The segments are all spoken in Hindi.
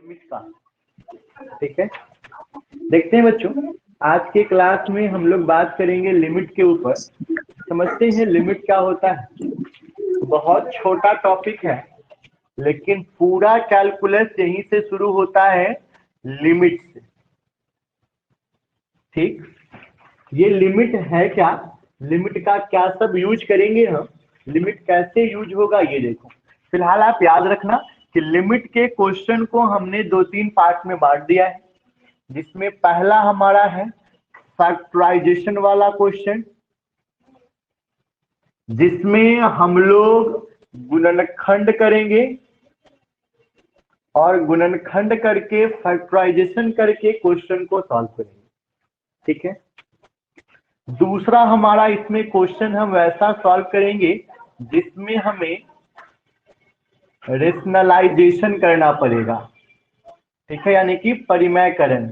लिमिट का। ठीक है, देखते हैं बच्चों, आज के क्लास में हम लोग बात करेंगे लिमिट के ऊपर। समझते हैं लिमिट क्या होता है। बहुत छोटा टॉपिक है, लेकिन पूरा कैलकुलस यहीं से शुरू होता है, लिमिट से। ठीक, ये लिमिट है क्या, लिमिट का क्या सब यूज करेंगे हम, लिमिट कैसे यूज होगा ये देखो। फिलहाल आप याद रखना कि लिमिट के क्वेश्चन को हमने 2-3 पार्ट में बांट दिया है, जिसमें पहला हमारा है फैक्टराइजेशन वाला क्वेश्चन, जिसमें हम लोग गुणनखंड करेंगे और गुणनखंड करके फैक्टराइजेशन करके क्वेश्चन को सॉल्व करेंगे। ठीक है, दूसरा हमारा इसमें क्वेश्चन हम वैसा सॉल्व करेंगे जिसमें हमें रेशनलाइजेशन करना पड़ेगा। ठीक है, यानी कि परिमयकरण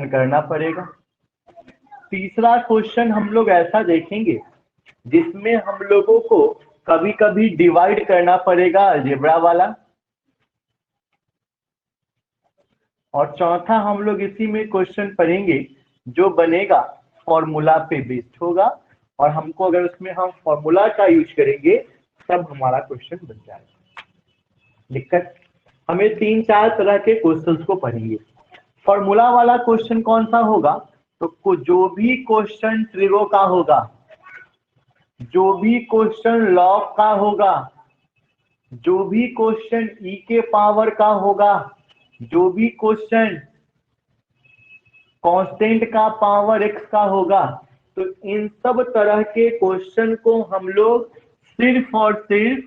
करना पड़ेगा। तीसरा क्वेश्चन हम लोग ऐसा देखेंगे जिसमें हम लोगों को कभी कभी डिवाइड करना पड़ेगा अलजेब्रा वाला। और चौथा हम लोग इसी में क्वेश्चन पढ़ेंगे जो बनेगा फॉर्मूला पे बेस्ड होगा, और हमको अगर उसमें हम फॉर्मूला का यूज करेंगे तब हमारा क्वेश्चन बन जाएगा। दिक्कत, हमें 3-4 तरह के क्वेश्चंस को पढ़ेंगे। फॉर्मूला वाला क्वेश्चन कौन सा होगा, तो जो भी क्वेश्चन ट्रिगो का होगा, जो भी क्वेश्चन लॉग का होगा, जो भी क्वेश्चन ई के पावर का होगा, जो भी क्वेश्चन कांस्टेंट का पावर एक्स का होगा, तो इन सब तरह के क्वेश्चन को हम लोग सिर्फ और सिर्फ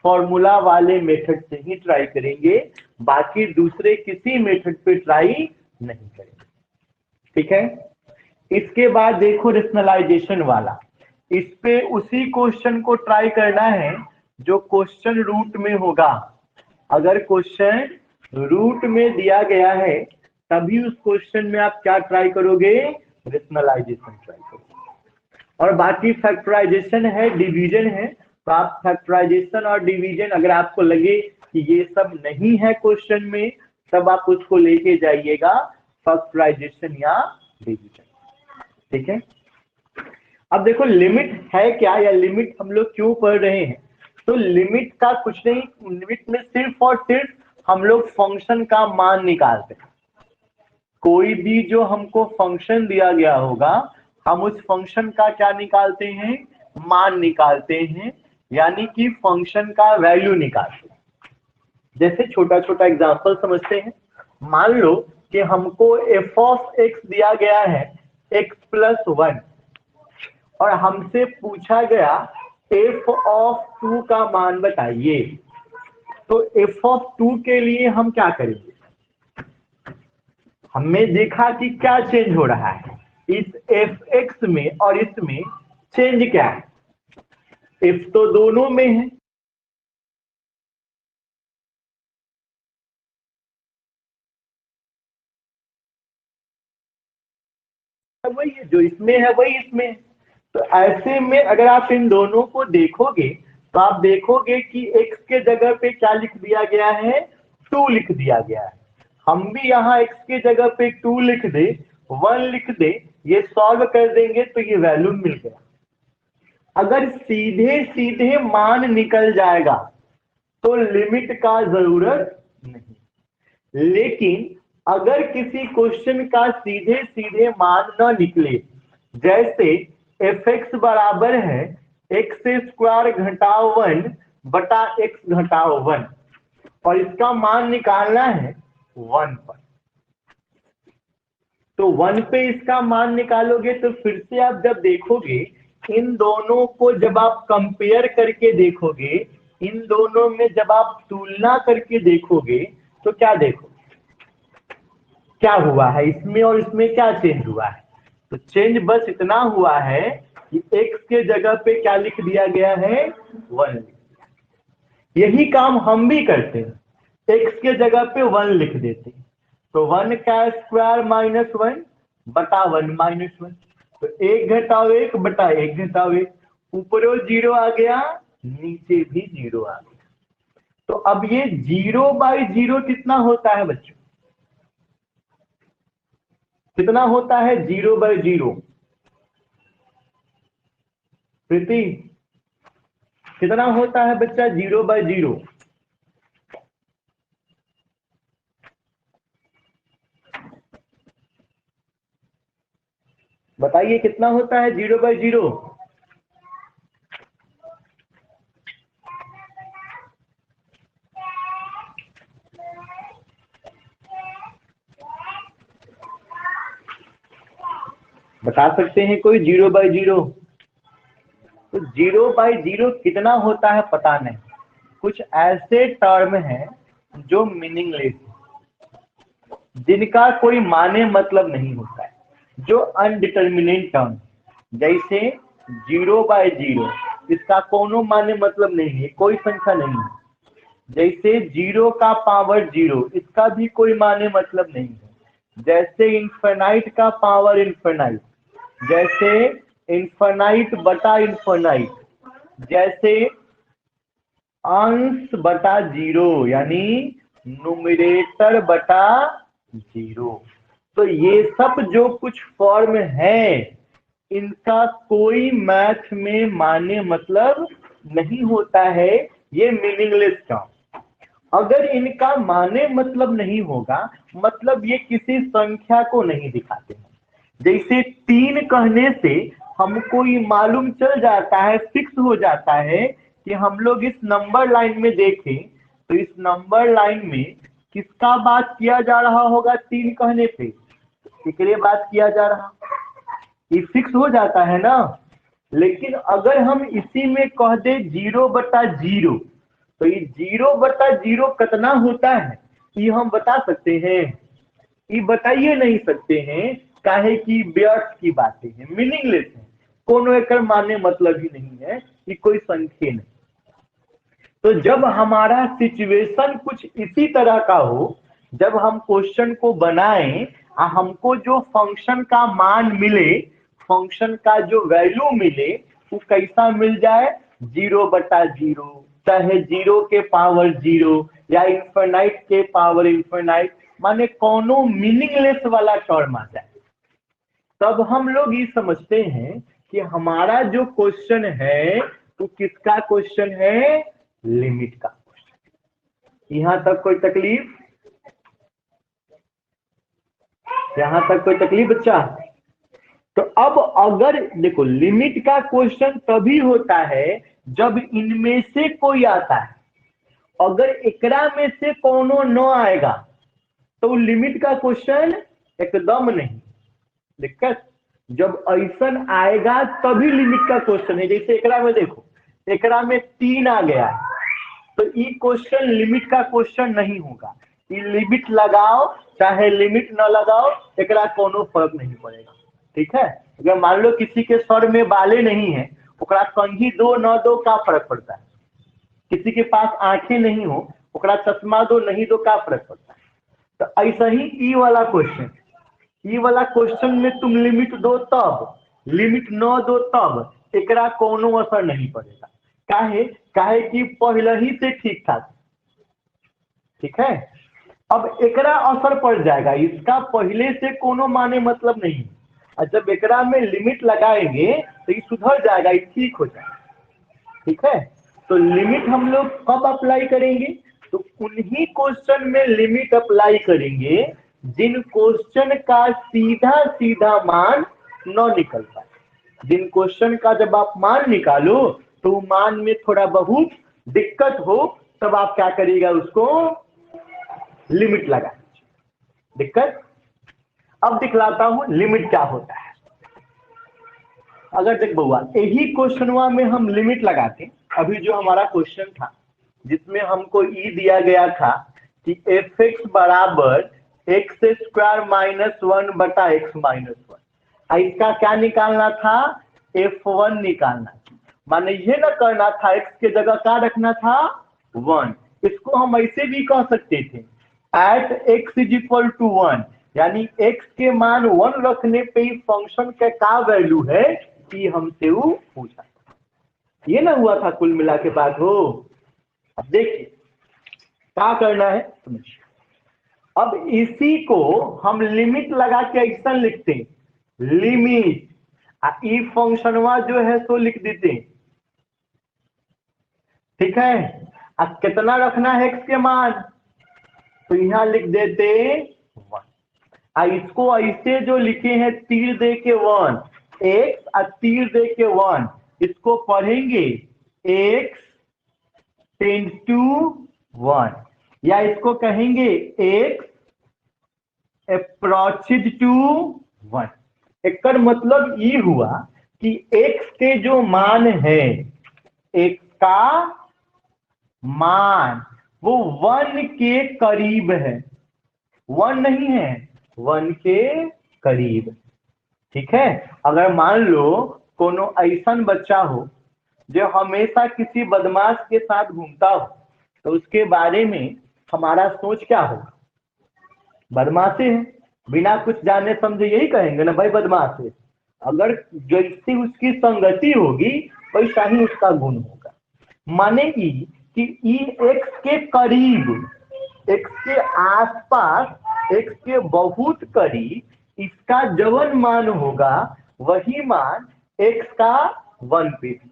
फॉर्मूला वाले मेथड से ही ट्राई करेंगे, बाकी दूसरे किसी मेथड पे ट्राई नहीं करेंगे। ठीक है, इसके बाद देखो रेशनलाइजेशन वाला, इस पे उसी क्वेश्चन को ट्राई करना है जो क्वेश्चन रूट में होगा। अगर क्वेश्चन रूट में दिया गया है तभी उस क्वेश्चन में आप क्या ट्राई करोगे, रेशनलाइजेशन ट्राई करोगे। और बाकी फैक्टराइजेशन है, डिवीजन है, तो आप फैक्टराइजेशन और डिवीजन अगर आपको लगे कि ये सब नहीं है क्वेश्चन में, तब आप उसको लेके जाइएगा फैक्टराइजेशन या डिवीजन। ठीक है, अब देखो लिमिट है क्या, या लिमिट हम लोग क्यों पढ़ रहे हैं। तो लिमिट का कुछ नहीं, लिमिट में सिर्फ और सिर्फ हम लोग फंक्शन का मान निकालते हैं। कोई भी जो हमको फंक्शन दिया गया होगा, हम उस फंक्शन का क्या निकालते हैं, मान निकालते हैं, यानी कि फंक्शन का वैल्यू निकालते हैं। जैसे छोटा छोटा एग्जांपल समझते हैं। मान लो कि हमको f ऑफ x दिया गया है x+1, और हमसे पूछा गया f ऑफ 2 का मान बताइए। तो f ऑफ 2 के लिए हम क्या करेंगे, हमने देखा कि क्या चेंज हो रहा है इस fx में और इसमें, चेंज क्या है, f तो दोनों में है, वही है जो इसमें है वही इसमें है। तो ऐसे में अगर आप इन दोनों को देखोगे तो आप देखोगे कि x के जगह पे क्या लिख दिया गया है, 2 लिख दिया गया है। हम भी यहाँ x के जगह पे 2 लिख दे, 1 लिख दे, ये सॉल्व कर देंगे तो ये वैल्यू मिल गया। अगर सीधे सीधे मान निकल जाएगा तो लिमिट का जरूरत नहीं, लेकिन अगर किसी क्वेश्चन का सीधे सीधे मान न निकले, जैसे fx बराबर है x² घटाव 1 बटा x घटाव 1, और इसका मान निकालना है 1 पर, तो 1 पे इसका मान निकालोगे तो फिर से आप जब देखोगे, इन दोनों को जब आप कंपेयर करके देखोगे, इन दोनों में जब आप तुलना करके देखोगे, तो क्या देखो क्या हुआ है इसमें और इसमें, क्या चेंज हुआ है। तो चेंज बस इतना हुआ है कि x के जगह पे क्या लिख दिया गया है, 1। यही काम हम भी करते हैं, x के जगह पे 1 लिख देते हैं, तो 1 का स्क्वायर -1 बटा 1 -1, तो 1 घटाव 1 बटा 1 घटाव 1, ऊपरों 0 आ गया, नीचे भी 0 आ गया। तो अब ये 0/0 कितना होता है बच्चों? कितना होता है 0/0? प्रीति, कितना होता है बच्चा 0/0? बताइए कितना होता है 0/0? बता सकते हैं कोई 0/0? तो 0/0 कितना होता है पता नहीं। कुछ ऐसे टर्म हैं जो मीनिंगलेस, जिनका कोई माने मतलब नहीं होता है, जो अनडिटर्मिनेट टर्म, जैसे 0/0, इसका कोनो माने मतलब नहीं है, कोई संख्या नहीं है। जैसे 0 का पावर 0, इसका भी कोई माने मतलब नहीं है। जैसे इन्फिनाइट का पावर इन्फिनाइट, जैसे इन्फिनाइट बटा इन्फिनाइट, जैसे अंश बटा 0 यानी न्यूमरेटर बटा 0। तो ये सब जो कुछ फॉर्म है, इनका कोई मैथ में माने मतलब नहीं होता है, ये मीनिंगलेस टर्म। अगर इनका माने मतलब नहीं होगा, मतलब ये किसी संख्या को नहीं दिखाते हैं। जैसे 3 कहने से हमको ये मालूम चल जाता है, फिक्स हो जाता है कि हम लोग इस नंबर लाइन में देखें तो इस नंबर लाइन में किसका बात किया जा रहा होगा? 3 कहने पे किसके बात किया जा रहा, ये फिक्स हो जाता है ना। लेकिन अगर हम इसी में कह दे 0/0, तो ये 0/0 कितना होता है ये हम बता सकते हैं? ये बताइए नहीं सकते हैं, काहे कि व्यर्थ की बातें हैं, मीनिंगलेस है, कोनो एकर माने मतलब ही नहीं है, ये कोई संख्या नहीं। तो जब हमारा सिचुएशन कुछ इसी तरह का हो, जब हम क्वेश्चन को बनाएं, हमको जो फंक्शन का मान मिले, फंक्शन का जो वैल्यू मिले, वो कैसा मिल जाए? 0/0, चाहे 0 के पावर 0 या इन्फिनाइट के पावर इन्फिनाइट, माने कोनो मीनिंगलेस वाला टर्म आ जाए। तब हम लोग ये समझते हैं कि हमारा जो क्वेश्चन है वो किसका क्वेश्चन है? लिमिट का क्वेश्चन। यहां तक कोई तकलीफ? यहां तक कोई तकलीफ बच्चा? तो अब अगर देखो, लिमिट का क्वेश्चन तभी होता है जब इनमें से कोई आता है। अगर एकरा में से कोनो न आएगा तो लिमिट का क्वेश्चन एकदम नहीं। दिक्कत जब ऐसा आएगा तभी लिमिट का क्वेश्चन है। जैसे एकरा में देखो, एकरा में 3 आ गया है, तो ये क्वेश्चन लिमिट का क्वेश्चन नहीं होगा। ये लिमिट लगाओ चाहे लिमिट न लगाओ, एकरा कोनो फर्क नहीं पड़ेगा। ठीक है, अगर मान लो किसी के सर में बाले नहीं है, ओकरा कंघी दो न दो का फर्क पड़ता है। किसी के पास आंखें नहीं हो, ओकरा चश्मा दो नहीं दो का फर्क पड़ता है। तो ऐसा ही ई वाला क्वेश्चन, ई वाला क्वेश्चन में तुम लिमिट दो तब, लिमिट न दो तब, एकरा कोनो असर नहीं पड़ेगा। काहे? काहे कि पहले ही से ठीक ठाक। ठीक है, अब एकरा असर पड़ जाएगा, इसका पहले से कोनो माने मतलब नहीं। और जब एकरा में लिमिट लगाएंगे तो ये सुधर जाएगा, ये ठीक हो जाएगा। ठीक है, तो लिमिट हम लोग कब अप्लाई करेंगे? तो उन्हीं क्वेश्चन में लिमिट अप्लाई करेंगे जिन क्वेश्चन का सीधा सीधा मान न निकल पाए। जिन क्वेश्चन का जब आप मान निकालो तो मान में थोड़ा बहुत दिक्कत हो, तब आप क्या करिएगा? उसको लिमिट लगा दीजिए। दिक्कत अब दिखलाता हूं लिमिट क्या होता है। अगर देख बउआ, यही क्वेश्चनवा में हम लिमिट लगाते, अभी जो हमारा क्वेश्चन था जिसमें हमको ई दिया गया था कि fx बराबर x²-1/x-1, इसका क्या निकालना था? f1 निकालना था। माने ये ना करना था, x के जगह क्या रखना था? 1। इसको हम ऐसे भी कह सकते थे, @x=1, यानी x के मान 1 रखने पे ही फंक्शन का क्या वैल्यू है कि हमसे वो पूछा। ये ना हुआ था कुल मिला के बाद हो। अब देखिए क्या करना है समझिए। अब इसी को हम लिमिट लगा के ऐसा लिखते हैं, लिमिट ई फंक्शनवा जो है सो लिख देते हैं, ठीक है। अब कितना रखना है एक्स के मान, तो यहाँ लिख देते 1। इसको ऐसे जो लिखे हैं तीर दे के 1, एक्स और तीर दे के 1, इसको पढ़ेंगे एक्स टेंड टू 1, या इसको कहेंगे एक्स अप्रोचेड टू 1। एक मतलब ये हुआ कि एक्स के जो मान है, एक्स का मान वो 1 के करीब है, 1 नहीं है, 1 के करीब, ठीक है। अगर मान लो कोनो ऐसा बच्चा हो जो हमेशा किसी बदमाश के साथ घूमता हो, तो उसके बारे में हमारा सोच क्या होगा, बदमाश है, बिना कुछ जाने समझे यही कहेंगे ना भाई बदमाश है। अगर जैसी उसकी संगति होगी वैसा ही उसका गुण होगा। माने कि ई एक्स के करीब, एक्स के आसपास, एक्स के बहुत करीब इसका जवन मान होगा वही मान एक्स का 1 पे भी,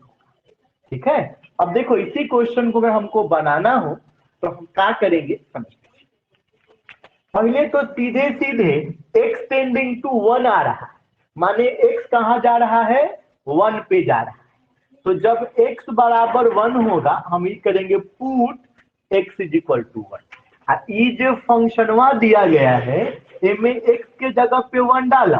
ठीक है। अब देखो इसी क्वेश्चन को अगर हमको बनाना हो तो हम क्या करेंगे समझ। पहले तो सीधे सीधे x टेंडिंग टू 1 आ रहा है, माने x कहां जा रहा है, 1 पे जा रहा है। तो जब x बराबर 1 होगा हम ये करेंगे put x is equal to 1। ये जो फंक्शनवा दिया गया है इनमें x के जगह पे 1 डाला,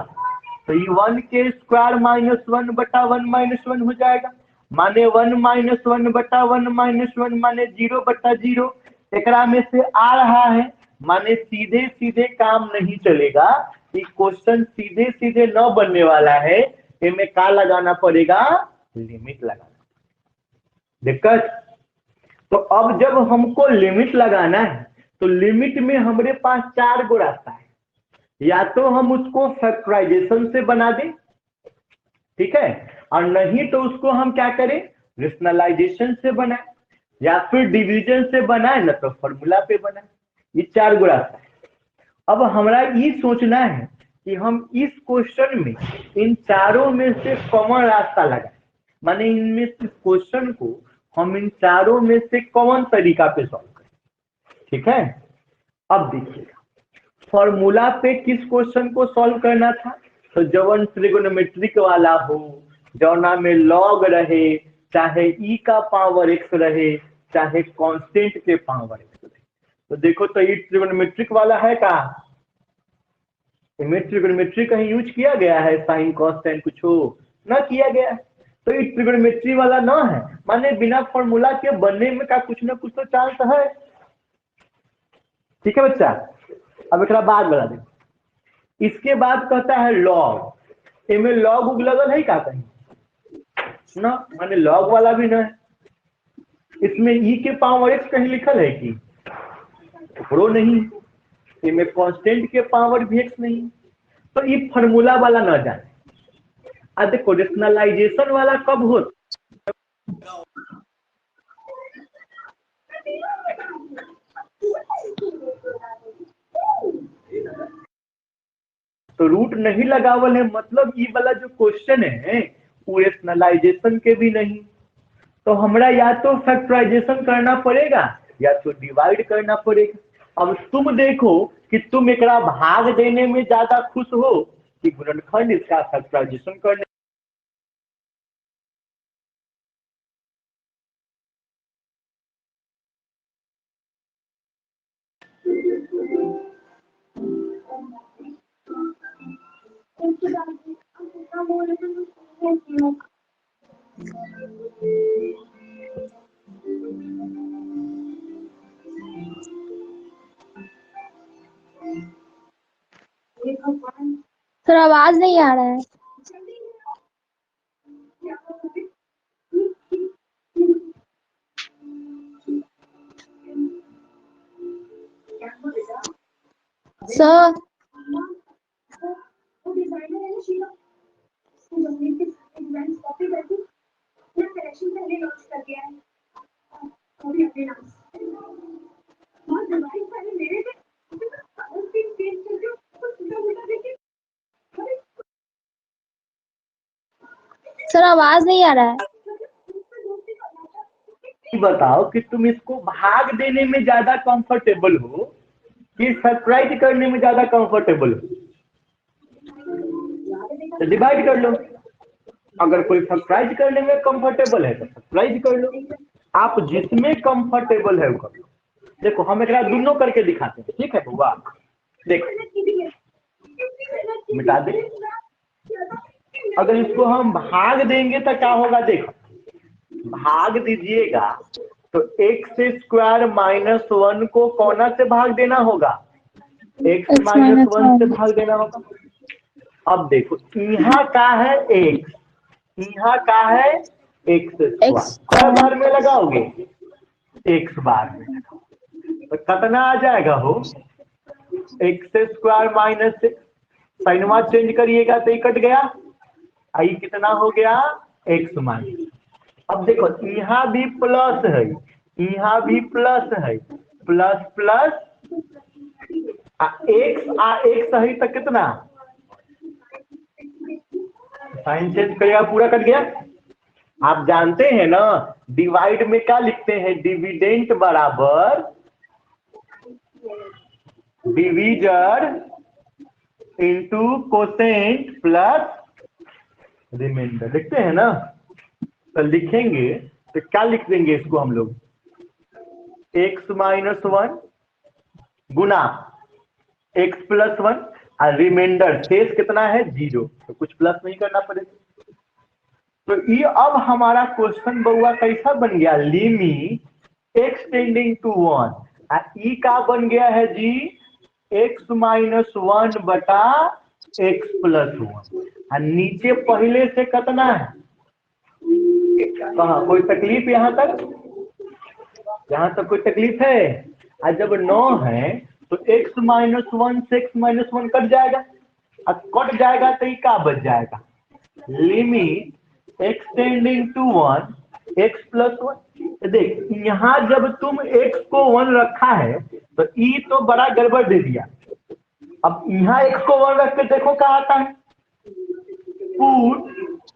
तो ये 1 के स्क्वायर माइनस 1 बटा 1 माइनस 1 हो जाएगा, माने 1 माइनस 1 बटा 1 माइनस 1 माने 0 बटा 0। एकरा में से आ रहा है, माने सीधे सीधे काम नहीं चलेगा, ये क्वेश्चन सीधे सीधे न बनने वाला है, इनमें क्या लगाना पड़ेगा, लिमिट लगाना। दिक्कत तो अब जब हमको लिमिट लगाना है तो लिमिट में हमारे पास 4 गो रास्ता है, या तो हम उसको फैक्टराइजेशन से बना दें, ठीक है, और नहीं तो उसको हम क्या करें, रेशनलाइजेशन से बनाए, या फिर डिवीजन से बनाए, ना तो फॉर्मूला पे बनाए। ये 4 गो रास्ता है। अब हमारा ये सोचना है कि हम इस क्वेश्चन में इन चारों में से कॉमन रास्ता लगाए, माने इनमें से क्वेश्चन को हम इन चारों में से कॉमन तरीका पे सॉल्व करें, ठीक है। अब देखिएगा फॉर्मूला पे किस क्वेश्चन को सॉल्व करना था, तो जवन ट्रिगोनोमेट्रिक वाला हो, जौना में लॉग रहे, चाहे ई का पावर एक्स रहे, चाहे कांस्टेंट के पावर एक्स रहे। तो देखो तो ये ट्रिगोनोमेट्रिक वाला है का, ट्रिगोनोमेट्री कहीं यूज किया गया है, साइन कॉस टेन कुछ हो ना किया गया है, तो ये ट्रिगोनोमेट्री वाला ना है, माने बिना फॉर्मूला के बनने में का कुछ ना कुछ तो चांस है, ठीक है बच्चा। अब एक बात बता दें, इसके बाद कहता है लॉग, इनमें लॉग उग लगल है का कहीं ना, माने लॉग वाला भी ना है, इसमें ई के पावर एक्स कहीं लिखल है कि प्रो नहीं, इनमें कांस्टेंट के पावर भी एक्स नहीं, तो ये फॉर्मूला वाला ना जाने। अब देखो रेशनलाइजेशन वाला कब हो, तो रूट नहीं लगावल है, मतलब ये वाला जो क्वेश्चन है वो रेशनलाइजेशन के भी नहीं, तो हमरा या तो फैक्टराइजेशन करना पड़ेगा या तो डिवाइड करना पड़ेगा। अब तुम देखो कि तुम एक भाग देने में ज्यादा खुश हो कि गुणनखंड इसका फैक्टराइजेशन करने। सर आवाज नहीं आ रहा है। सर सर आवाज नहीं आ रहा है। बताओ कि तुम इसको भाग देने में ज्यादा कंफर्टेबल हो कि सरप्राइज करने में ज्यादा कंफर्टेबल हो? तो डिवाइड कर लो। अगर कोई सरप्राइज करने में कंफर्टेबल है तो सरप्राइज कर लो, आप जिसमें कंफर्टेबल है वो कर लो। देखो हम एक दोनों करके दिखाते हैं, ठीक है बुआ? देखो मिटा दे। अगर इसको हम भाग देंगे तो क्या होगा? देखो भाग दीजिएगा तो x² - 1 को कौन से भाग देना होगा? x - 1 से भाग देना होगा। अब देखो यहाँ का है x, यहाँ का है x²। क्या बार में लगाओगे? x बार में लगाओगे तो कितना आ जाएगा हो? x² - 6। साइनवा चेंज करिएगा तो ये कट गया, आई कितना हो गया? x-। अब देखो यहाँ भी प्लस है, यहाँ भी प्लस है, प्लस प्लस x सही तो कितना? साइन चेंज करेगा पूरा कट गया। आप जानते हैं ना डिवाइड में क्या लिखते हैं? डिविडेंट बराबर divisor into quotient plus remainder, लिखते हैं ना? तो लिखेंगे तो क्या लिख देंगे इसको हम लोग? x - 1 गुना x+1 और रिमाइंडर शेष कितना है? 0, तो कुछ प्लस नहीं करना पड़ेगा। तो ये अब हमारा क्वेश्चन बउआ कैसा बन गया? लिमिट x टेंडिंग टू 1 ई का बन गया है जी x - 1 बटा x+1 और नीचे पहले से कितना है? कहा कोई तकलीफ? यहाँ तक, यहाँ तक कोई तकलीफ है? और जब 9 है तो x - 1 से x - 1 कट जाएगा, और कट जाएगा तो ये क्या बच जाएगा? Limit x tending to 1 x+1। देख यहाँ जब तुम x को 1 रखा है तो ई तो बड़ा गड़बड़ दे दिया। अब यहाँ x को 1 रख के देखो क्या आता है? पुट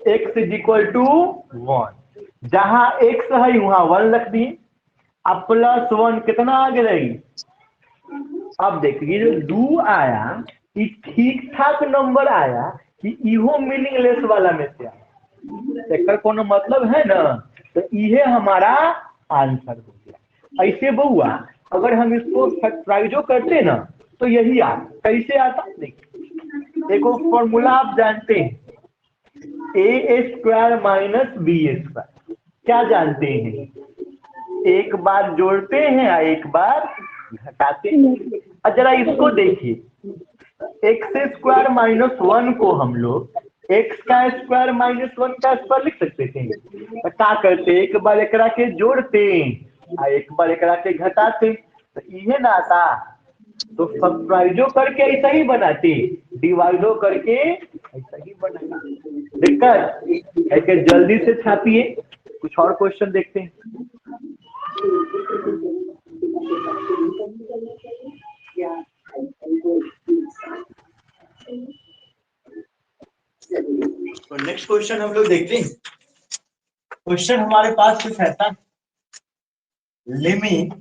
x = 1, जहां x है वहां 1 रख दिए, अब +1 कितना आगे रहेगी? अब देखिए जो 2 आया ये ठीक ठाक नंबर आया कि इहो मीनिंगलेस वाला में से आया, इसका कोनो मतलब है ना? तो ये हमारा आंसर हो गया। ऐसे बउआ अगर हम इसको फैक्टराइजो करते ना तो यही आता। कैसे आता? देखो फॉर्मूला आप जानते हैं, a² - b²। क्या जानते हैं? एक बार जोड़ते हैं और एक बार घटाते हैं। और जरा इसको देखिए, x² - 1 को हम लोग x² - 1 का स्क्वायर लिख सकते थे। तो क्या करते? एक बार एकरा के जोड़ते और एक बार एकरा के घटाते, तो ये ना आता। तो फैक्टराइजो करके ऐसा ही बनाते, डिवाइडो करके ऐसा ही बनाते। दिक्कत है कि जल्दी से छापिए, कुछ और क्वेश्चन देखते हैं। तो नेक्स्ट क्वेश्चन हम लोग देखते हैं। क्वेश्चन हमारे पास कुछ ऐसा, limit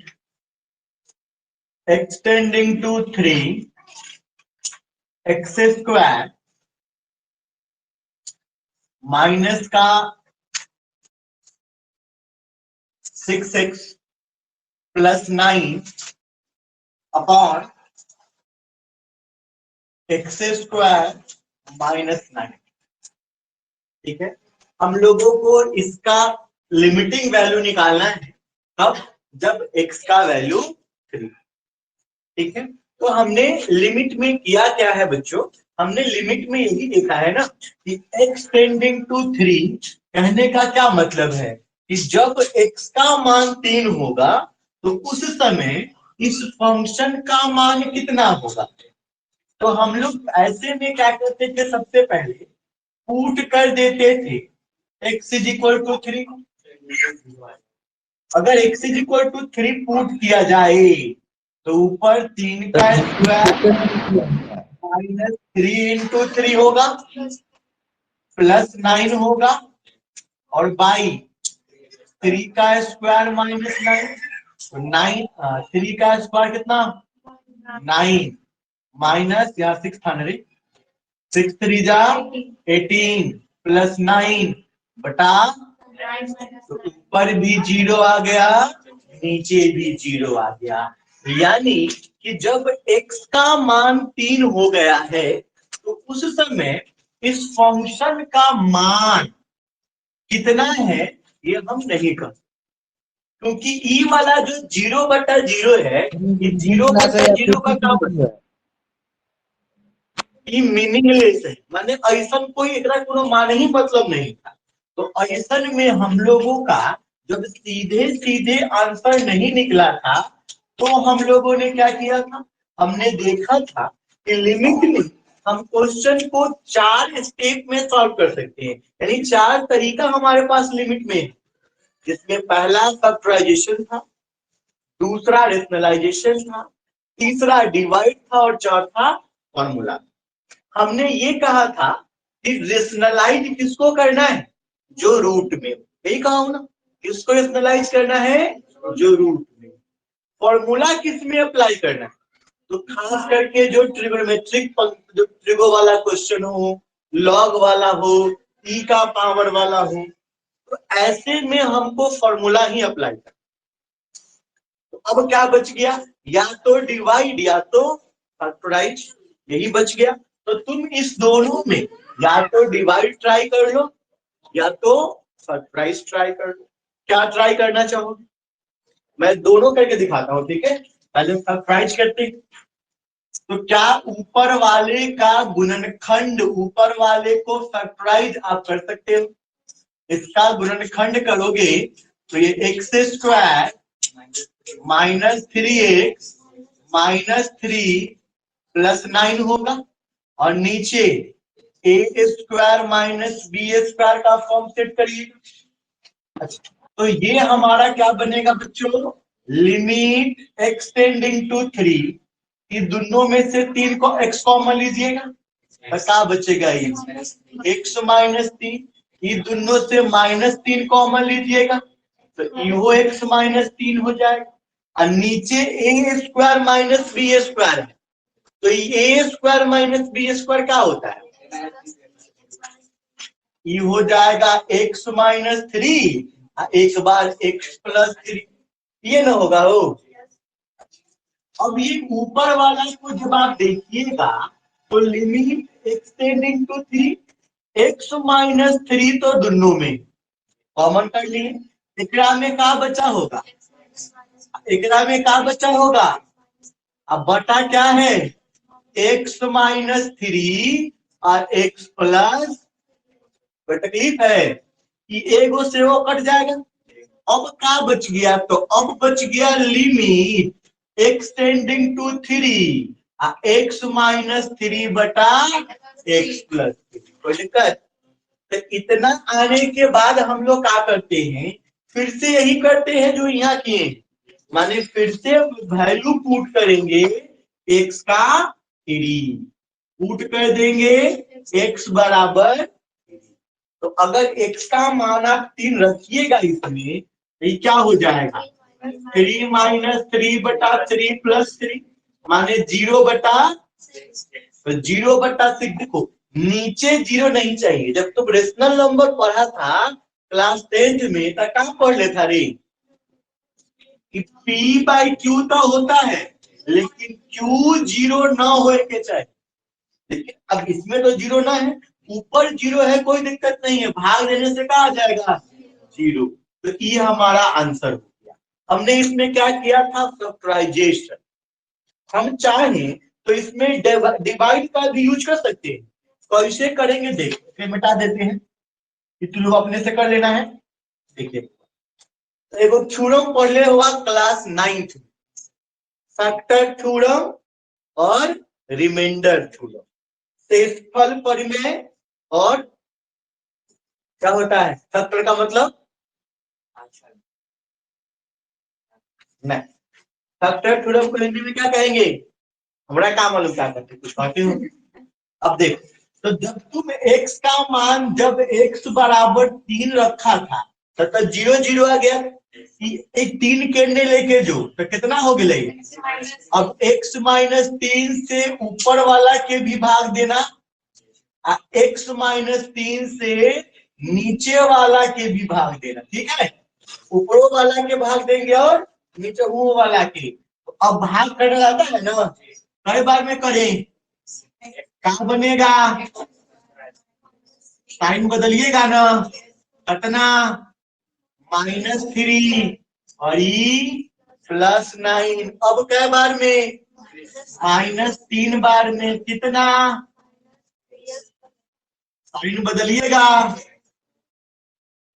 x tending to 3 x² minus का 6x + 9 अपॉन x² - 9। ठीक है, हम लोगों को इसका लिमिटिंग वैल्यू निकालना है। कब? जब x का वैल्यू 3। ठीक है, तो हमने लिमिट में किया क्या है बच्चों? हमने लिमिट में यही देखा है ना कि x टेंडिंग टू 3 कहने का क्या मतलब है कि जब x का मान 3 होगा तो उस समय इस फंक्शन का मान कितना होगा? तो हम लोग ऐसे में क्या करते थे? सबसे पहले पुट कर देते थे x = 3, अगर x is equal to 3 put किया जाए तो ऊपर 3 का स्क्वायर माइनस 3 इंटू 3 होगा प्लस 9 होगा और बाई 3 का स्क्वायर माइनस 9 3 का स्क्वायर कितना 9 माइनस यहाँ 6 था ना रे 6 3 जा 18 प्लस 9 बटा तो ऊपर भी 0 आ गया नीचे भी 0 आ गया। यानी कि जब x का मान 3 हो गया है तो उस समय इस फंक्शन का मान कितना है ये हम नहीं कर, क्योंकि ई वाला जो 0/0 है ये 0/0 का काम है, ये मीनिंगलेस है, माने ऐसा कोई एकरा कोनो मान ही मतलब नहीं था। तो ऐसा में हम लोगों का जब सीधे सीधे आंसर नहीं निकला था तो हम लोगों ने क्या किया था, हमने देखा था कि लिमिट में हम क्वेश्चन को 4 स्टेप में सॉल्व कर सकते हैं, यानी 4 तरीका हमारे पास लिमिट में है, जिसमें पहला फैक्टराइजेशन था, दूसरा रेशनलाइजेशन था, तीसरा डिवाइड था और चौथा फॉर्मूला। हमने ये कहा था कि रेशनलाइज किसको करना है, जो रूट में, यही कहा हूं ना, किसको रेशनलाइज करना है, जो रूट में। फॉर्मूला किस में अप्लाई करना है, तो खास करके जो ट्रिगोनोमेट्रिक जो ट्रिगो वाला क्वेश्चन हो, लॉग वाला हो, ई का पावर वाला हो, तो ऐसे में हमको फॉर्मूला ही अप्लाई करना। तो अब क्या बच गया, या तो डिवाइड या तो फैक्टराइज, यही बच गया। तो तुम इस दोनों में या तो डिवाइड ट्राई कर लो या तो फैक्टराइज ट्राई कर लो, क्या ट्राई करना चाहोगे, मैं दोनों करके दिखाता हूं, ठीक है। पहले फैक्टराइज करते हैं, तो क्या ऊपर वाले का गुणनखंड, ऊपर वाले को फैक्टराइज आप कर सकते हो, इसका गुणनखंड करोगे तो ये x square minus 3x minus 3 plus 9 होगा और नीचे ए स्क्वायर माइनस बी स्क्वायर का फॉर्म सेट करिएगा। अच्छा, तो ये हमारा क्या बनेगा बच्चों, लिमिट एक्सटेंडिंग टू 3, ये दोनों में से 3 को x कॉमन लीजिएगा, क्या बचेगा, ये x माइनस 3, ये दोनों से -3 कॉमन लीजिएगा तो यो x -3 हो जाएगा, और नीचे ए स्क्वायर माइनस बी स्क्वायर है, तो ए स्क्वायर माइनस बी स्क्वायर क्या होता है, ये हो जाएगा x -3 एक बार x प्लस 3, ये ना होगा हो। अब ये ऊपर वाला को जब आप देखिएगा तो लिमिट एक्सटेंडिंग टू 3, x -3 तो दोनों में कॉमन कर लिए, एकरा में क्या बचा होगा, एकरा में क्या बचा होगा, अब बटा क्या है x -3 और x प्लस, तकलीफ है कि एगो से वो कट जाएगा, अब क्या बच गया, तो अब बच गया लिमिट एक्सटेंडिंग टू 3 x -3 बटा x प्लस 3, कोई दिक्कत। तो इतना आने के बाद हम लोग क्या करते हैं, फिर से यही करते हैं जो यहाँ किए, माने फिर से वैल्यू पुट करेंगे x का 3, पुट कर देंगे x बराबर, तो अगर x का मान आप 3 रखिएगा इसमें तो ये क्या हो जाएगा 3 माइनस 3 बटा 3 प्लस 3 माने 0/, तो 0/6। देखो नीचे 0 नहीं चाहिए, जब तुम रेशनल नंबर पढ़ा था क्लास 10th में तो क्या पढ़ लेता रे कि p/q तो होता है लेकिन q 0 ना हो के चाहिए, लेकिन अब इसमें तो 0 ना है, ऊपर 0 है, कोई दिक्कत नहीं है, भाग देने से क्या आ जाएगा 0, तो ये हमारा आंसर हो गया। हमने इसमें क्या किया था, फैक्टराइजेशन। हम चाहें तो इसमें डिवाइड का भी यूज कर सकते हैं, कैसे करेंगे देख, फिर मिटा देते हैं, तो लोग अपने से कर लेना है। देखिए तो एगो थ्योरम पढ़ ले हुआ क्लास 9th में, फैक्टर थ्योरम और रिमाइंडर थ्योरम, शेषफल परिमेय और क्या होता है फैक्टर का मतलब नहीं, फैक्टर थ्योरम को हिंदी में क्या कहेंगे? हमारा काम मालूम क्या करते, कुछ कहते हो। अब देखो, तो जब तुम x का मान जब x बराबर 3 रखा था तो 0 0 आ गया। एक 3 केंद्र लेके जो तो कितना हो गया? अब x माइनस 3 से ऊपर वाला के भी भाग देना, x माइनस 3 से नीचे वाला के भी भाग देना। ठीक है, ऊपरों वाला के भाग देंगे और नीचे वो वाला के। तो अब भाग करने आता है ना, कई बार में करें, क्या बनेगा? साइन बदलिएगा ना, कितना? -3 और +9। अब कै बार में? -3 बार में। कितना? साइन बदलिएगा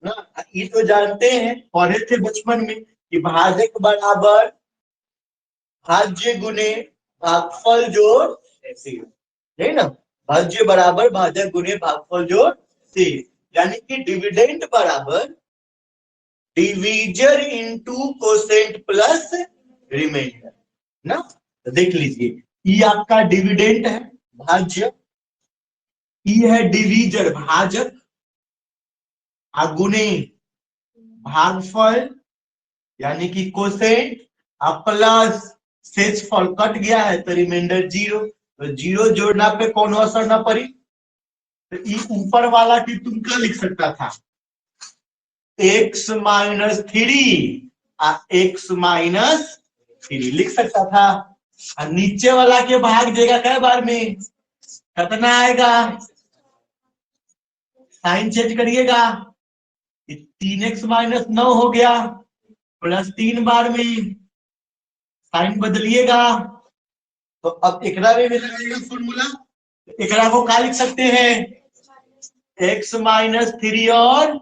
ना। ये तो जानते हैं, पढ़े थे बचपन में कि भाजक बराबर भाज्य गुने भागफल जोड़ शेष, है ना। भाज्य बराबर भाजक गुने भागफल जोड़ शेष, यानी कि डिविडेंड बराबर divisor into quotient plus remainder ना। तो देख लीजिए, ये आपका डिविडेंड है भाज्य, ये है डिवीजर भाजक, गुने भागफल यानी कि कोसेंट, प्लस शेषफल कट गया है तो रिमाइंडर 0। तो 0 जोड़ना पे कौन असर ना पड़ी। तो ये ऊपर वाला की तुम क्या लिख सकता था? x माइनस 3 x माइनस 3 लिख सकता था। और नीचे वाला के भाग देगा कै बार में? कितना आएगा? साइन चेंज करिएगा, 3x माइनस 9 हो गया, +3 बार में साइन बदलिएगा। तो अब एकरा में लगाइएगा फॉर्मूला। एकरा को क्या लिख सकते हैं? x माइनस 3 और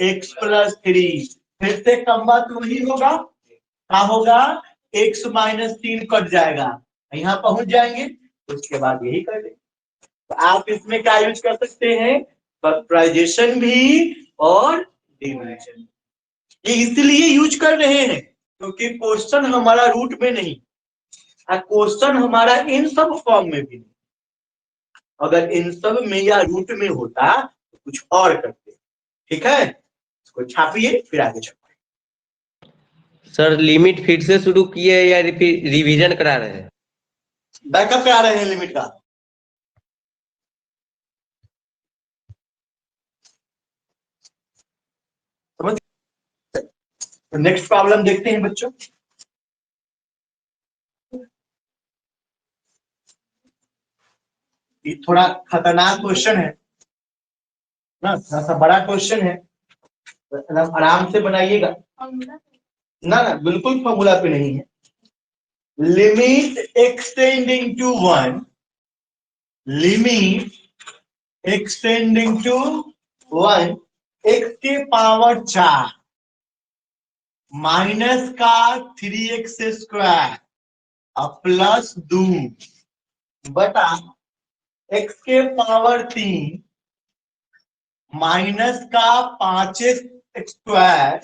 x प्लस 3। फिर से कम बात वही होगा, क्या होगा? x माइनस 3 कट जाएगा, यहाँ पहुंच जाएंगे, उसके बाद यही कर लेंगे। तो आप इसमें क्या यूज कर सकते हैं? फैक्टराइजेशन भी और डिविजन। ये इसलिए यूज कर रहे हैं क्योंकि क्वेश्चन हमारा रूट में नहीं, क्वेश्चन हमारा इन सब फॉर्म में भी नहीं। अगर इन सब में या रूट में होता तो कुछ और करते। ठीक है, इसको छापिए फिर आगे चलते। सर लिमिट फिर से शुरू किए या फिर रिवीजन करा रहे हैं? बैकअप करा रहे हैं लिमिट का। समझ? तो नेक्स्ट प्रॉब्लम देखते हैं बच्चों। ये थोड़ा खतरनाक क्वेश्चन है ना, थोड़ा सा बड़ा क्वेश्चन है, तो आराम से बनाइएगा ना। ना बिल्कुल फॉर्मूला पे नहीं है। Limit extending to 1, limit extending to 1 x के पावर 4 माइनस का 3x स्क्वायर प्लस 2 बटा x के पावर 3 माइनस का 5x स्क्वायर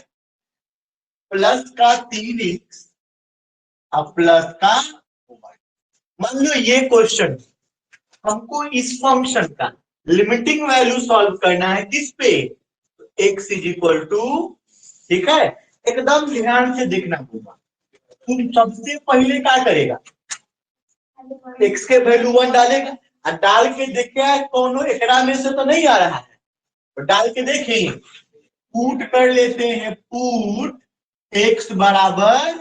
प्लस का 3x प्लस का। मान लो ये क्वेश्चन हमको इस फंक्शन का लिमिटिंग वैल्यू सॉल्व करना है, किस पे? x इज इक्वल टू, ठीक है, एकदम ध्यान से देखना होगा। तुम सबसे पहले क्या करेगा? x के वैल्यू 1 डालेगा और डाल के देखिए कौन एकरा में से तो नहीं आ रहा है, तो डाल के देखेंगे, पुट कर लेते हैं। पुट x बराबर,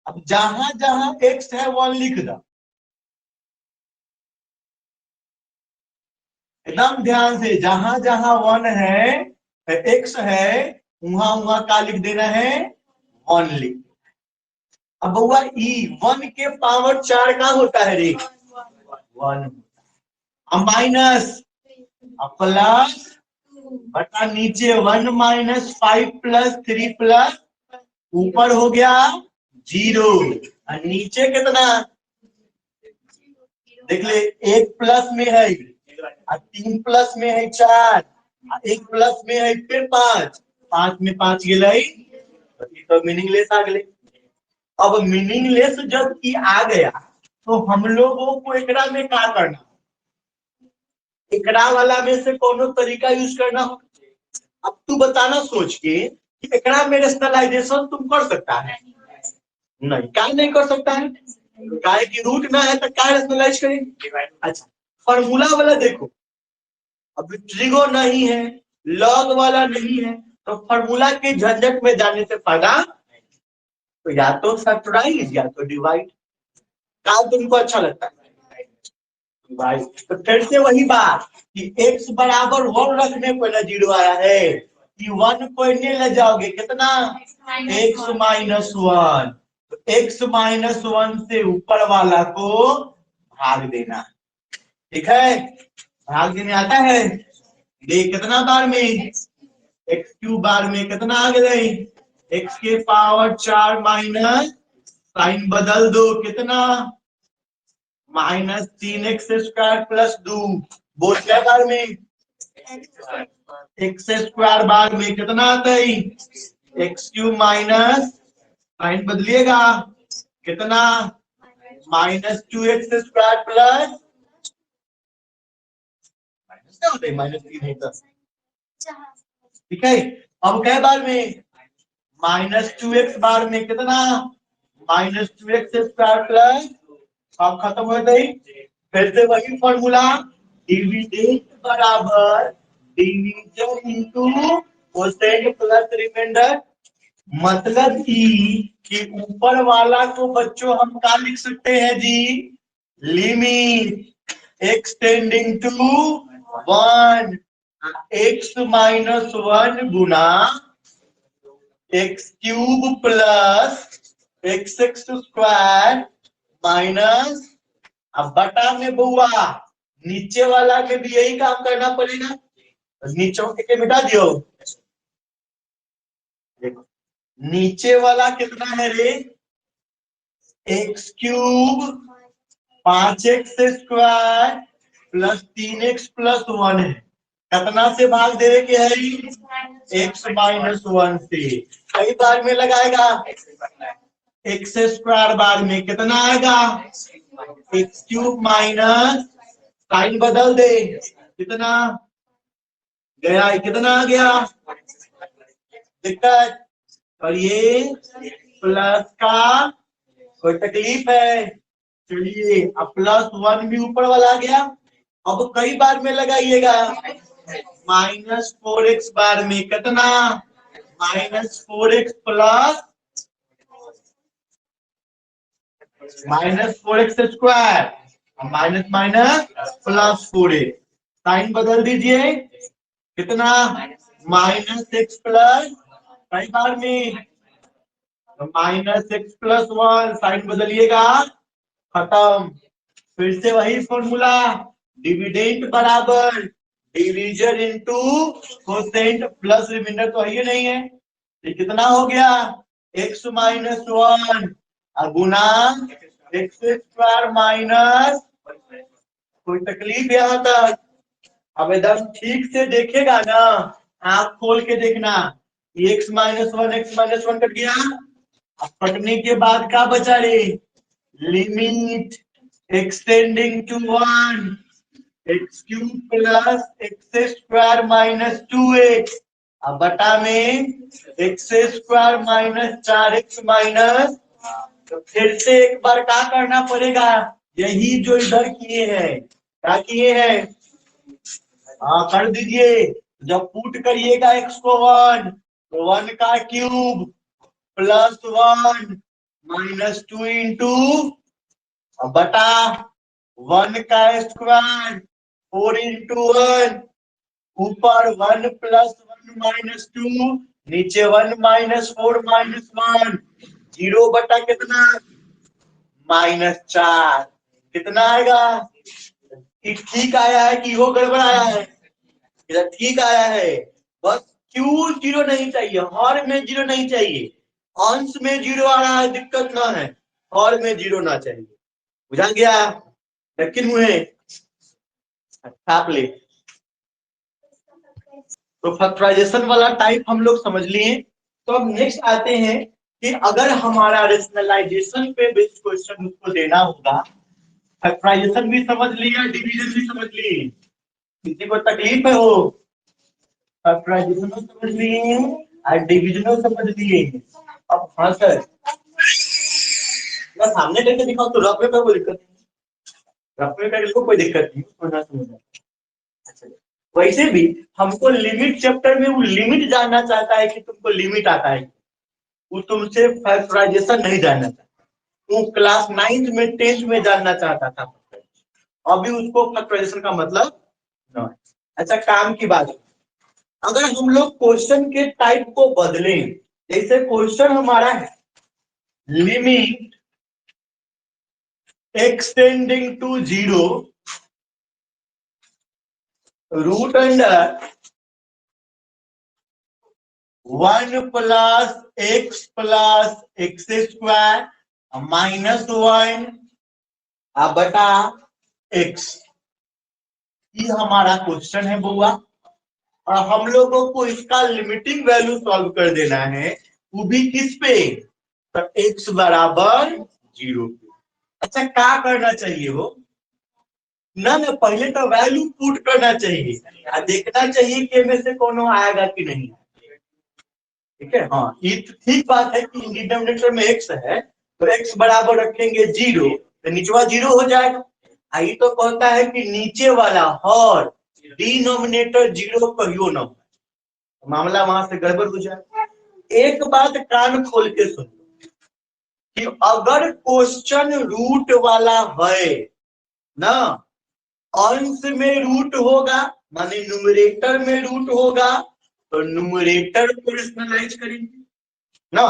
अब जहां जहां x है 1 लिख दो, एकदम ध्यान से। जहां जहां 1 है x है, वहां वहां का लिख देना है 1 लिख। अब हुआ e 1 के पावर 4 का होता है रे 1, माइनस प्लस बटा नीचे 1 माइनस 5 प्लस 3 प्लस ऊपर हो गया 0 और नीचे कितना? देख ले, 1 प्लस में है 3 प्लस में है 4, 1 प्लस में है फिर 5, 5 में 5 गिलाई तो मीनिंगलेस आ गए। अब मीनिंगलेस जब ई आ गया तो हम लोगों को एकरा में क्या करना, एकरा वाला में से कोनो तरीका यूज करना हो। अब तू बताना सोच के कि एकरा में रेशनलाइजेशन तुम कर सकता है? नहीं, क्या नहीं कर सकता है? काय की रूट ना है तो क्या रेशनलाइज करेंगे? अच्छा, फॉर्मूला वाला देखो, अब ट्रिगो नहीं है, लॉग वाला नहीं है, तो फॉर्मूला के झंझट में जाने से फायदा, तो या तो फैक्टराइज या तो डिवाइड। क्या तुमको अच्छा लगता है? डिवाइड। तो फिर से वही बात कि x बराबर 1 रखने पर ना 0 आया है कि 1 को इन्हें ले जाओगे कितना, x माइनस 1, तो x माइनस 1 से ऊपर वाला को भाग देना। ठीक है, भाग देने आता है, दे कितना बार में, x क्यूब बार में कितना आ गए, x के पावर 4 माइनस साइन बदल दो कितना, माइनस 3x स्क्वायर प्लस 2, बोल क्या बार में, x स्क्वायर बार में कितना आता है, x क्यूब माइनस साइन बदलिएगा कितना, माइनस 2x स्क्वायर प्लस क्या होता है, माइनस 3 होता है। ठीक है, अब क्या बार में, माइनस 2x बार में कितना, माइनस 2x स्क्वायर प्लस, अब खत्म हो गई। फिर से वही फॉर्मूला, डिविडेंड बराबर division into quotient plus remainder. मतलब कि ऊपर वाला को बच्चों हम क्या लिख सकते हैं जी, limit x tending to 1 x minus 1 गुना x cube plus x square minus, अब बटा में बुआ नीचे वाला के भी यही काम करना पड़ेगा, नीचे के मिटा दियो। देखो नीचे वाला कितना है रे, x cube 5x square plus 3x plus 1 है, कितना से भाग दे के है, x माइनस 1 से। कई बार में लगाएगा, एक्स स्क्वायर बार में कितना आएगा, एक्स क्यूब माइनस साइन बदल दे कितना गया, कितना आ गया, दिक्कत। और ये प्लस का कोई तकलीफ है, चलिए अब प्लस 1 भी ऊपर वाला आ गया। अब कई बार में लगाइएगा, माइनस 4x बार में कितना, minus 4x plus minus 4x square minus minus plus 4x, sign बदल दीजिए कितना, माइनस x प्लस, कई बार में माइनस x प्लस 1, साइन बदलिएगा खत्म। फिर से वही फॉर्मूला, डिविडेंड बराबर division into quotient plus remainder, तो है नहीं है, ये कितना हो गया, x माइनस 1 गुना एक्स स्क्वायर माइनस, कोई तकलीफ यहाँ तक। अब एकदम ठीक से देखेगा ना, आंख खोल के देखना, x माइनस 1 कट गया, अब कटने के बाद क्या बचा रे, limit extending to 1 x cube plus x square minus 2x, अब बटा में x square minus 4x minus, तो फिर से एक बार क्या करना पड़ेगा, यही जो इधर किए हैं, क्या किए हैं, हाँ कर दीजिए। जब पुट करिएगा x को 1 तो 1 का क्यूब प्लस 1 माइनस 2 इंटू बटा 1 का स्क्वायर 4 इंटू 1, ऊपर 1 प्लस 1 माइनस 2, नीचे 1 माइनस 4 माइनस 1, 0 बटा कितना, माइनस 4, कितना आएगा, ठीक आया है कि वो गड़बड़ आया है, इधर ठीक आया है। बस क्यों 0 नहीं चाहिए, हर में 0 नहीं चाहिए, अंश में 0 आ रहा है दिक्कत ना है, हर में 0 ना चाहिए, बुझा गया, लेकिन हुए छाप ले। तो फैक्टराइजेशन वाला टाइप हम लोग समझ लिए। तो अब नेक्स्ट आते हैं कि अगर हमारा रेशनलाइजेशन पे बेस्ड क्वेश्चन उसको देना होगा, फैक्टराइजेशन भी समझ लिया, डिवीजन भी समझ लिए, किसी को तकलीफ है हो, फैक्टराइजेशन समझ लिए और डिवीजन समझ लिए। अब हाँ सर, मैं सामने करके दिखाऊं तो रफ में कोई दिक्कत नहीं, रफ में करके कोई दिक्कत नहीं, उसको ना समझ। अच्छा, वैसे भी हमको लिमिट चैप्टर में वो लिमिट जानना चाहता है कि तुमको लिमिट आता है, वो तुमसे फैक्टराइजेशन नहीं जानना चाहता, वो क्लास 9th में 10th में जानना चाहता था, अभी उसको फैक्टराइजेशन का मतलब नहीं। अच्छा, काम की बात, अगर हम लोग क्वेश्चन के टाइप को बदलें, जैसे क्वेश्चन हमारा है limit extending to 0 root under 1 plus x square -1 बटा एक्स, ये हमारा क्वेश्चन है बुआ, और हम लोगों को इसका लिमिटिंग वैल्यू सॉल्व कर देना है, वो भी किस पे, तो x बराबर 0 पे। अच्छा, क्या करना चाहिए वो ना, पहले तो वैल्यू पुट करना चाहिए और देखना चाहिए कि में से कोनो आएगा कि नहीं, ठीक है। हाँ, ये तो ठीक बात है कि डिनोमिनेटर में x है तो x बराबर रखेंगे 0, तो निचवा 0 हो जाएगा। ये तो कहता है कि नीचे वाला हर डिनोमिनेटर 0 कहियो ना, मामला वहां से गड़बड़ हो जाए। एक बात कान खोल के सुन कि अगर क्वेश्चन रूट वाला है ना, अंश में रूट होगा, माने न्यूमरेटर में रूट होगा, तो न्यूमरेटर को रेशनलाइज करेंगे ना,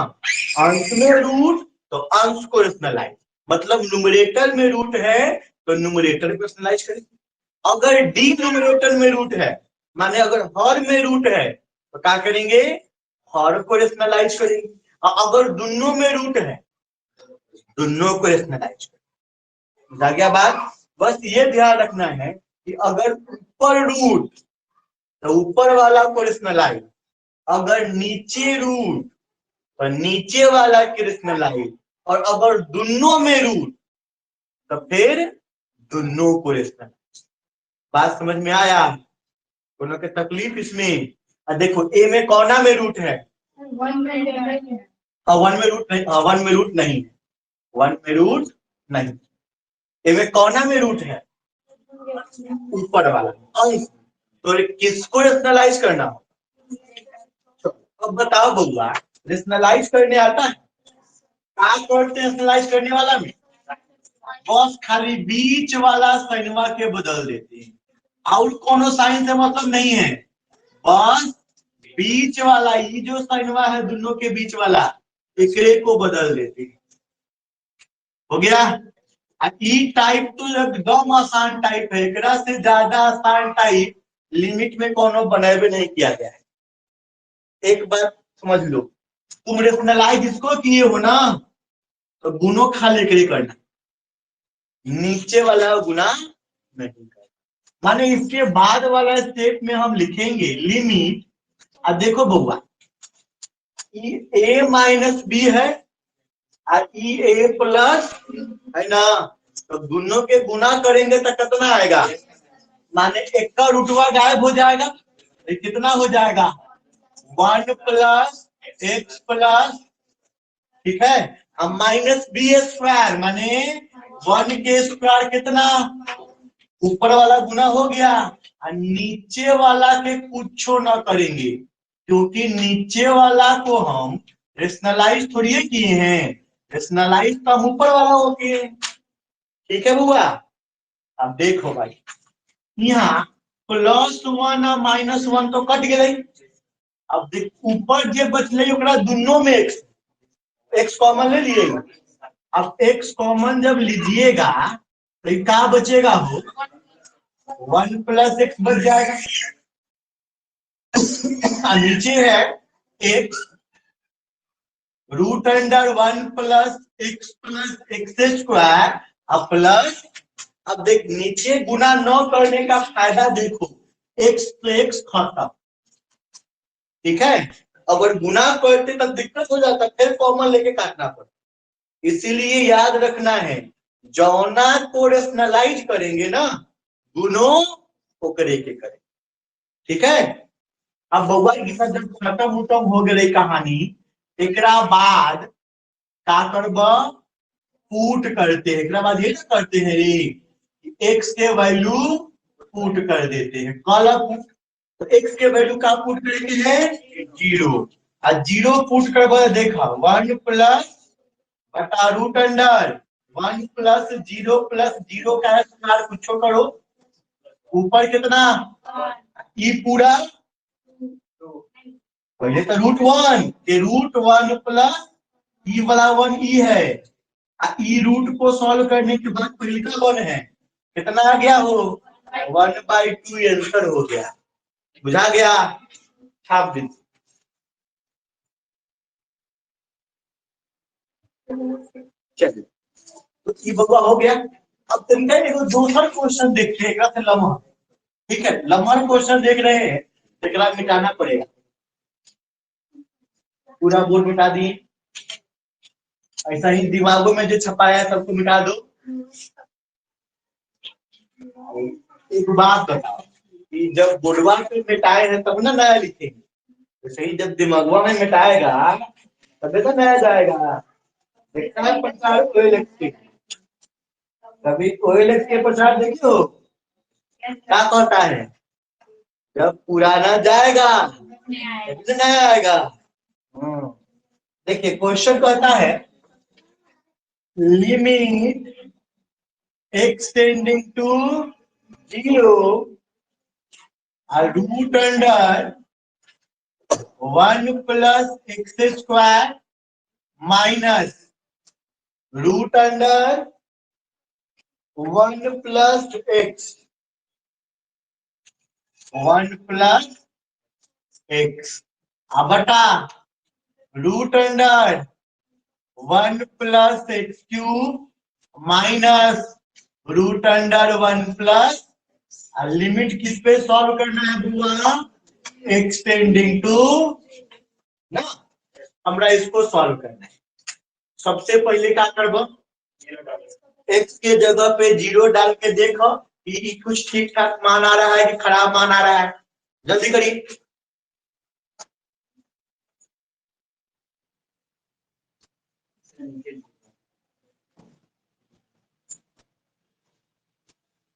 अंश में रूट तो अंश को रेशनलाइज, मतलब न्यूमरेटर में रूट है तो न्यूमरेटर को रेशनलाइज करेंगे। अगर डिनोमिनेटर में रूट है, माने अगर हर में रूट है तो क्या करेंगे, हर को रेशनलाइज करेंगे, और अगर दोनों में रूट है दोनों को रेशनलाइज करेंगे। जा गया बात, बस ये ध्यान रखना है कि अगर ऊपर रूट तो ऊपर वाला को रेशनलाइज, अगर नीचे रूट तो नीचे वाला की रेशनलाइज, और अगर दोनों में रूट तो फिर दोनों को रेशनलाइज। बात समझ में आया, दोनों की तकलीफ इसमें। देखो ए में कौना में रूट है, 1 में रूट नहीं, 1 में रूट नहीं, 1 में रूट नहीं, ए में कौना में रूट है, ऊपर वाला अंश, तो किसको रेशनलाइज करना। अब बताओ बउआ, रेशनलाइज करने आता है, क्या करते हैं रेशनलाइज करने वाला में, बस खाली बीच वाला साइनवा के बदल देते हैं, और कोनो साइन से मतलब नहीं है, बस बीच वाला, ये जो साइनवा है दोनों के बीच वाला, एकरे को बदल देते हैं, हो गया। ई टाइप तो एकदम आसान टाइप है, एकरा से ज्यादा आसान टाइप लिमिट में कोनो बनावे नहीं किया गया है। एक बार समझ लो, तुम रेशनलाइज इसको किए हो ना, तो गुणों खाली के लिए करना, नीचे वाला गुना नहीं करना, माने इसके बाद वाला स्टेप में हम लिखेंगे लिमिट। अब देखो बउआ, ए माइनस बी है और ई ए प्लस है ना, तो दोनों के गुना करेंगे तो कितना आएगा, माने एक का रूटवा गायब हो जाएगा, तो कितना हो जाएगा 1 प्लस एक्स प्लस, ठीक है, अब माइनस बी स्क्वायर, माने 1 के स्क्वायर कितना, ऊपर वाला गुना हो गया, और नीचे वाला के कुछ ना करेंगे, क्योंकि नीचे वाला को हम रेशनलाइज थोड़ी किए हैं, रेशनलाइज तो हम ऊपर वाला हो गए, ठीक है बुआ। अब देखो भाई, यहाँ +1 और -1 तो कट गए, अब देख ऊपर जो बचले ओकरा दोनों में एक्स कॉमन ले लिए, अब एक्स कॉमन जब लीजिएगा तो क्या बचेगा, हो 1 प्लस एक्स बच जाएगा, नीचे है x root under 1 plus x square plus, अब देख नीचे गुना न करने का फायदा देखो, एक्स तो एक्स खत्म, ठीक है, अगर गुना करते तब दिक्कत हो जाता, फिर कॉमन लेके काटना पड़ता। इसीलिए याद रखना है, जौना को रेशनलाइज करेंगे ना, गुनो ओकरे के करें। ठीक है। अब बउआ जब खत्म उतम हो गई कहानी, एकरा बाद का करब, पुट करते हैं। एकरा बाद ये ना करते हैं रे, एक्स के वैल्यू पुट कर देते हैं। कल पुट, तो एक्स के वैल्यू का पुट करेंगे है 0, और 0 पुट कर देखा 1 प्लस बटा रूट अंडर 1 प्लस 0 का स्क्वायर कुछ करो, ऊपर कितना ई पूरा, पहले तो √1 के √1 प्लस ई वाला 1 ई है, ई रूट को सॉल्व करने के बाद पहले का 1 है, कितना आ गया हो 1/2 आंसर हो गया। बुझा गया, छाप दीजिए। चलिए, तो ये बगवा हो गया। अब तरीका देखो, दूसरा क्वेश्चन देखते हैं, लम्हा। ठीक है, लम्हा क्वेश्चन देख रहे हैं, तो मिटाना पड़ेगा। पूरा बोर्ड मिटा दिए, ऐसा ही दिमागों में जो छपाया है सबको मिटा दो। एक बात बताओ कि जब बोर्डवा पे मिटाए हैं तब ना नया लिखेंगे, तो सही जब दिमागवा में मिटाएगा तभी तो नया जाएगा। देखना है प्रचार कभी OLX के प्रचार देखियो क्या कहता है, जब पुराना जाएगा तभी नया आएगा। देखिए क्वेश्चन कहता है limit x tending to 0 root under 1 plus x square minus root under 1 plus x 1 plus x बटा root under 1 plus x cube minus root under 1 plus, limit किस पे सॉल्व करना है बुआ, एक्स टेंडिंग टू ना, हमरा इसको सॉल्व करना है। सबसे पहले क्या करब, एक्स के जगह पे 0 डाल के देखो कि कुछ ठीक ठाक मान आ रहा है कि खराब मान आ रहा है, जल्दी करिए।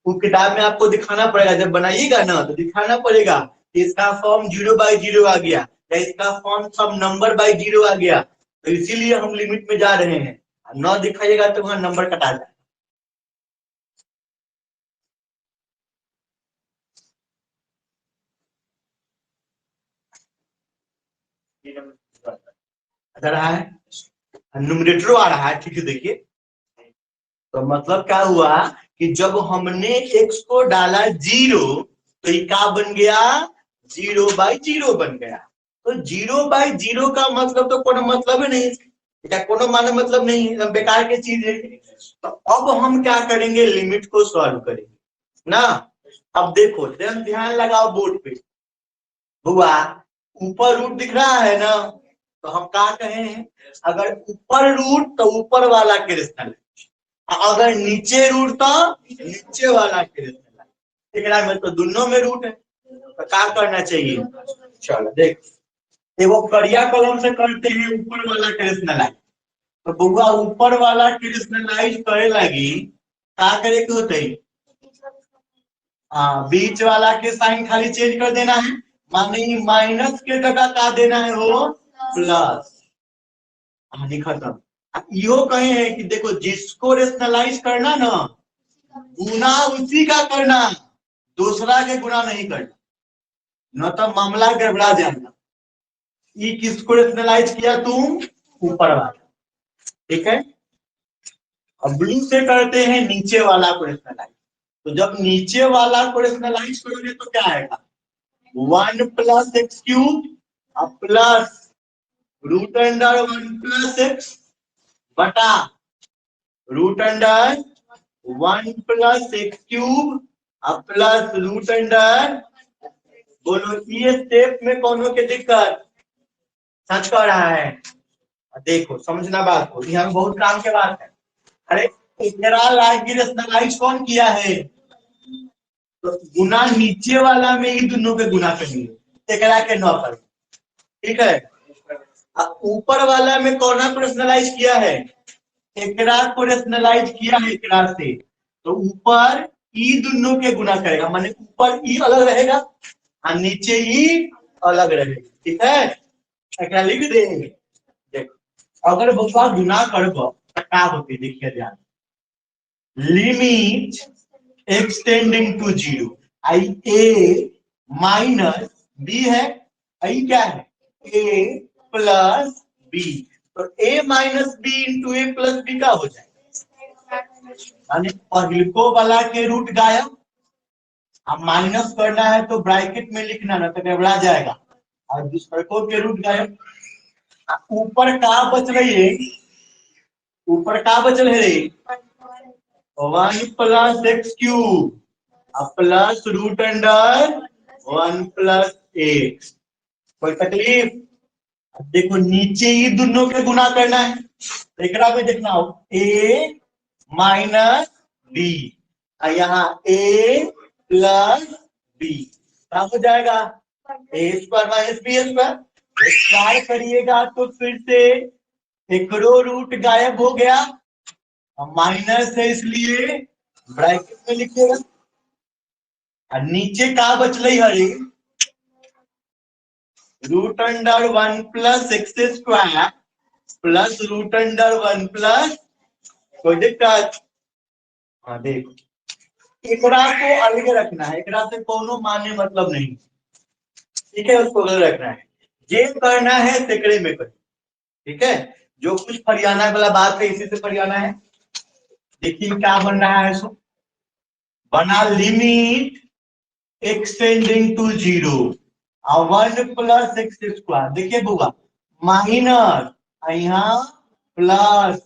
वो किताब में आपको दिखाना पड़ेगा, जब बनाइएगा ना तो दिखाना पड़ेगा कि इसका फॉर्म 0/0 आ गया या इसका फॉर्म सब नंबर बाय 0 आ गया, तो इसीलिए हम लिमिट में जा रहे हैं। न दिखाइएगा तो वहां नंबर कटा जाए। आ रहा है, न्यूमरेटर आ रहा है, ठीक है। देखिए तो मतलब क्या हुआ कि जब हमने x को डाला 0 तो ये क्या बन गया, 0/0 बन गया। तो 0/0 का मतलब तो कोनो मतलब ही नहीं, क्या कोनो माने मतलब नहीं है, बेकार की चीज है। तो अब हम क्या करेंगे, लिमिट को सॉल्व करेंगे ना। अब देखो ध्यान लगाओ बोर्ड पे, हुआ ऊपर रूट दिख रहा है ना, तो हम क्या कहे हैं, अगर ऊपर रूट तो ऊपर वाला के रेशनल, अगर नीचे रूट तो नीचे वाला के रेशनल, में तो दोनों में रूट है, तो क्या करना चाहिए। चलो देख, वो करिया कलम से करते हैं ऊपर वाला के रेशनलाइज, तो बुआ ऊपर वाला के रेशनलाइज करे लगी क्या करे के होते, हाँ बीच वाला के साइन खाली चेंज कर देना है, माने माइनस के जगह क्या देना है वो प्लस, कहानी खत्म। यो कहे हैं कि देखो जिसको रेशनलाइज करना ना, गुना उसी का करना, दूसरा के गुना नहीं करना, न तो मामला गड़बड़ा जाएगा। ये किसको रेशनलाइज किया तुम, ऊपर वाला, ठीक है। अब ब्लू से करते हैं नीचे वाला को रेशनलाइज, तो जब नीचे वाला को रेशनलाइज करोगे तो क्या आएगा, 1 plus x cube plus root under 1 plus x बटा root under 1 plus x cube plus root under, बोलो ये स्टेप में कौन के दिक्कत, सच कह रहा है। देखो समझना बात को, यहाँ बहुत काम के बात है। अरे एकरा लागी रैशनलाइज कौन किया है? तो गुना नीचे वाला में ही दोनों के गुना करेंगे, एकरा के न कर, ठीक है। ऊपर वाला में कौन को रैशनलाइज किया है? एकरा को रैशनलाइज किया है एकरा से, तो ऊपर ई दोनों के गुना करेगा, माने ऊपर ई अलग रहेगा और नीचे ई अलग रहेगा, ठीक है। एकरा लिख देंगे। देखो अगर बच्चा गुना करब तो क्या होती देखिए ध्यान, limit extending to 0 I A minus B है, आई क्या है ए प्लस बी, तो A minus B into A plus B का हो जाएगा, यानी पहलको वाला के रूट गायब, अब माइनस करना है तो ब्रैकेट में लिखना ना तो गड़बड़ा जाएगा, और दूसरे के रूट गायब। ऊपर का बच रही है, ऊपर का बचल है रे 1 plus x cube plus root under 1 plus x. कोई तकलीफ? देखो नीचे ही दोनों के गुना करना है, एकरा में देखना हो ए माइनस बी, यहाँ ए प्लस बी, क्या हो जाएगा A square minus B square. Square करिएगा तो फिर से एकरो रूट गायब हो गया, माइनस है इसलिए ब्रैकेट में लिखिएगा, और नीचे का बच रही है root under 1 plus x square plus root under 1 plus, कोई दिक्कत? हाँ देखो एकरा को अलग रखना है, एकरा से कोनो मान्य मतलब नहीं, ठीक है, उसको अलग रखना है, जे करना है सेकड़े में कर, ठीक है। जो कुछ फरियाना वाला बात है इसी से फरियाना है। देखिए क्या बन रहा है, सो बना लिमिट एक्सटेंडिंग टू 0 और 1 प्लस एक्स स्क्वायर, देखिए बुआ माइनस यहाँ प्लस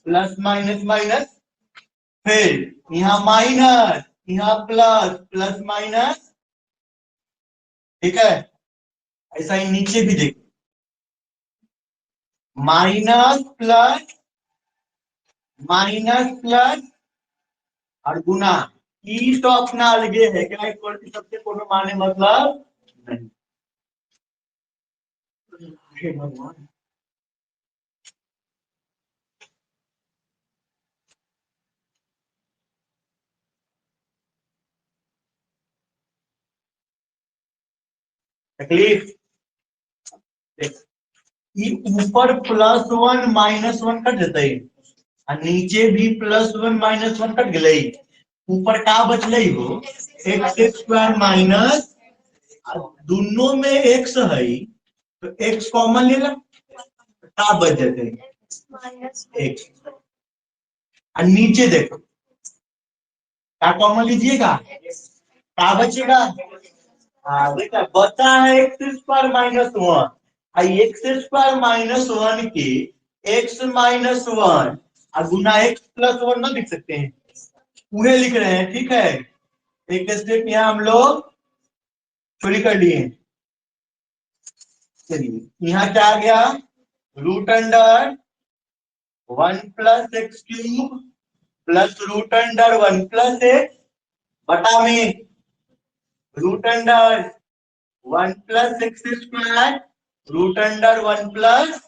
प्लस माइनस माइनस, फिर यहाँ माइनस यहाँ प्लस प्लस माइनस, ठीक है। ऐसा ही नीचे भी देखो माइनस प्लस और गुना, ई तो अपना अलगे है क्या, इक्वल टू सबसे कोनो माने मतलब नहीं। भगवान तकलीफ, ऊपर +1 -1 कट जाता है और नीचे भी +1 -1 कट गए, ऊपर का बचले हो एक्स स्क्वायर माइनस, दोनों में एक्स है तो एक्स कॉमन ले ला, का बच जाते एक्स, और नीचे देखो क्या कॉमन लीजिएगा, क्या बचेगा, देखा बचा है एक्स स्क्वायर -1, एक्स स्क्वायर -1 के एक्स -1 और गुना एक्स +1 ना लिख सकते हैं, पूरे लिख रहे हैं, ठीक है। एक स्टेप यहाँ हम लोग चोरी कर लिए, चलिए यहाँ क्या आ गया root under 1 plus x cube plus root under 1 plus x बटा में root under 1 plus x square root under 1 plus,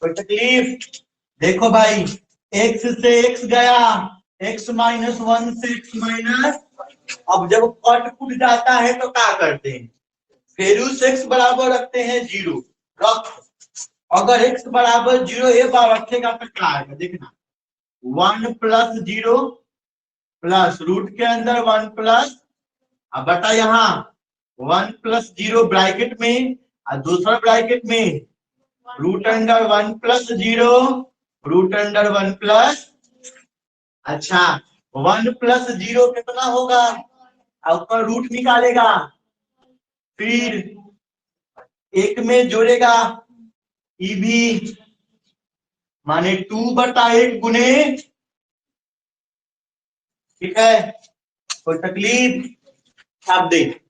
कोई तकलीफ? देखो भाई x से x गया, x -1 से x माइनस, अब जब कट फूट जाता है तो क्या करते हैं, फिर उस x बराबर रखते हैं 0, रख, अगर x बराबर 0 एक बार रखेगा तो क्या आएगा देखना 1 + 0 प्लस रूट के अंदर 1 प्लस, अब बटा यहाँ 1 + 0 ब्रैकेट में और दूसरा ब्रैकेट में root under 1 + 0 root under 1 plus, अच्छा 1 + 0 कितना होगा, उसका रूट निकालेगा, फिर एक में जोड़ेगा ई भी, माने 2/1 गुने, ठीक है। कोई तकलीफ? आप देख